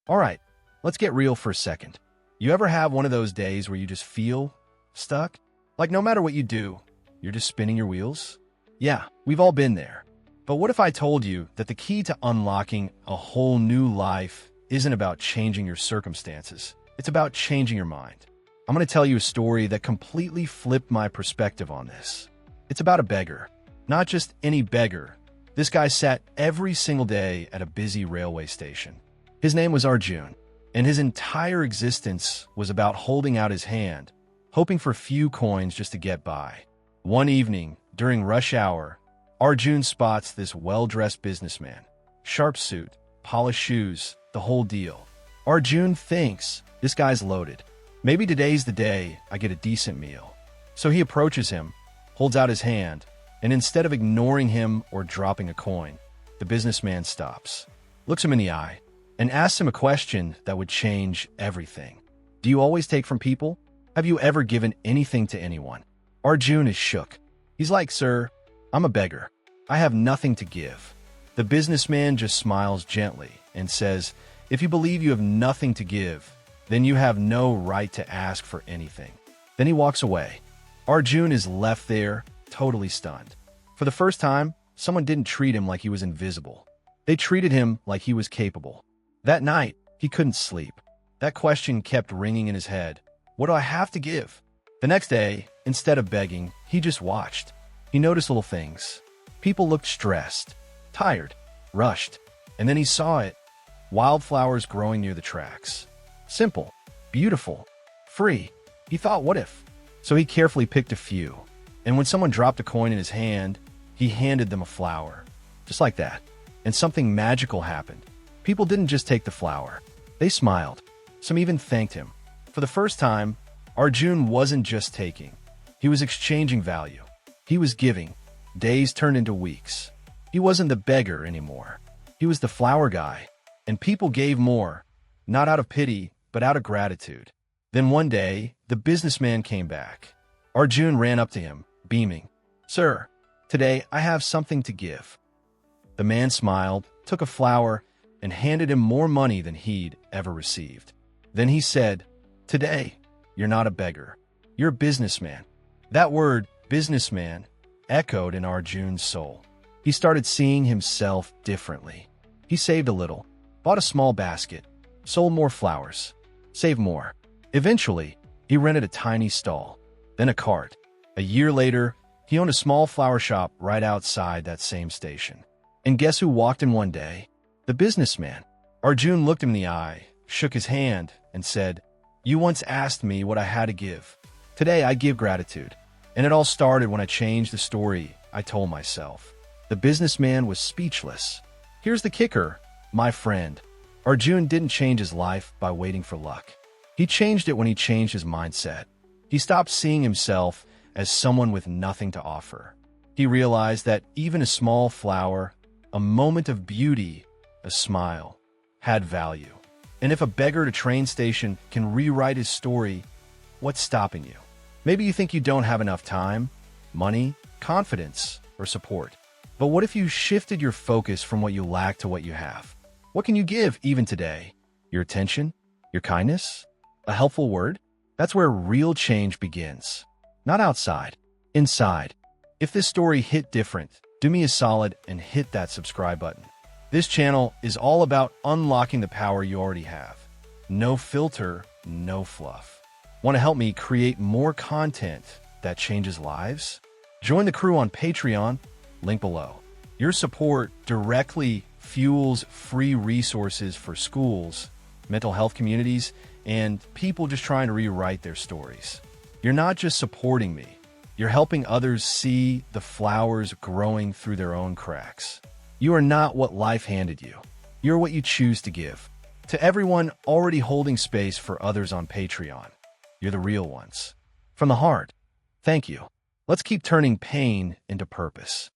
All right, let's get real for a second. You ever have one of those days where you just feel stuck? Like no matter what you do, you're just spinning your wheels? Yeah, we've all been there. But what if I told you that the key to unlocking a whole new life isn't about changing your circumstances? It's about changing your mind. I'm going to tell you a story that completely flipped my perspective on this. It's about a beggar. Not just any beggar. This guy sat every single day at a busy railway station. His name was Arjun, and his entire existence was about holding out his hand, hoping for few coins just to get by. One evening, during rush hour, Arjun spots this well-dressed businessman. Sharp suit, polished shoes, the whole deal. Arjun thinks, this guy's loaded. Maybe today's the day I get a decent meal. So he approaches him, holds out his hand, and instead of ignoring him or dropping a coin, the businessman stops, looks him in the eye, and asks him a question that would change everything. Do you always take from people? Have you ever given anything to anyone? Arjun is shook. He's like, sir, I'm a beggar. I have nothing to give. The businessman just smiles gently and says, if you believe you have nothing to give, then you have no right to ask for anything. Then he walks away. Arjun is left there, totally stunned. For the first time, someone didn't treat him like he was invisible. They treated him like he was capable. That night, he couldn't sleep. That question kept ringing in his head. What do I have to give? The next day, instead of begging, he just watched. He noticed little things. People looked stressed, tired, rushed. And then he saw it. Wildflowers growing near the tracks. Simple, beautiful, free. He thought, what if? So he carefully picked a few. And when someone dropped a coin in his hand, he handed them a flower. Just like that. And something magical happened. People didn't just take the flower. They smiled. Some even thanked him. For the first time, Arjun wasn't just taking. He was exchanging value. He was giving. Days turned into weeks. He wasn't the beggar anymore. He was the flower guy. And people gave more, not out of pity, but out of gratitude. Then one day, the businessman came back. Arjun ran up to him, beaming. Sir, today I have something to give. The man smiled, took a flower, and handed him more money than he'd ever received. Then he said, today, you're not a beggar. You're a businessman. That word, businessman, echoed in Arjun's soul. He started seeing himself differently. He saved a little, bought a small basket, sold more flowers, saved more. Eventually, he rented a tiny stall, then a cart. A year later, he owned a small flower shop right outside that same station. And guess who walked in one day? The businessman. Arjun looked him in the eye, shook his hand, and said, you once asked me what I had to give. Today I give gratitude. And it all started when I changed the story I told myself. The businessman was speechless. Here's the kicker, my friend. Arjun didn't change his life by waiting for luck. He changed it when he changed his mindset. He stopped seeing himself as someone with nothing to offer. He realized that even a small flower, a moment of beauty, a smile, had value. And if a beggar at a train station can rewrite his story, what's stopping you? Maybe you think you don't have enough time, money, confidence, or support. But what if you shifted your focus from what you lack to what you have? What can you give even today? Your attention? Your kindness? A helpful word? That's where real change begins. Not outside, inside. If this story hit different, do me a solid and hit that subscribe button. This channel is all about unlocking the power you already have. No filter, no fluff. Want to help me create more content that changes lives? Join the crew on Patreon, link below. Your support directly fuels free resources for schools, mental health communities, and people just trying to rewrite their stories. You're not just supporting me, you're helping others see the flowers growing through their own cracks. You are not what life handed you. You're what you choose to give. To everyone already holding space for others on Patreon, you're the real ones. From the heart, thank you. Let's keep turning pain into purpose.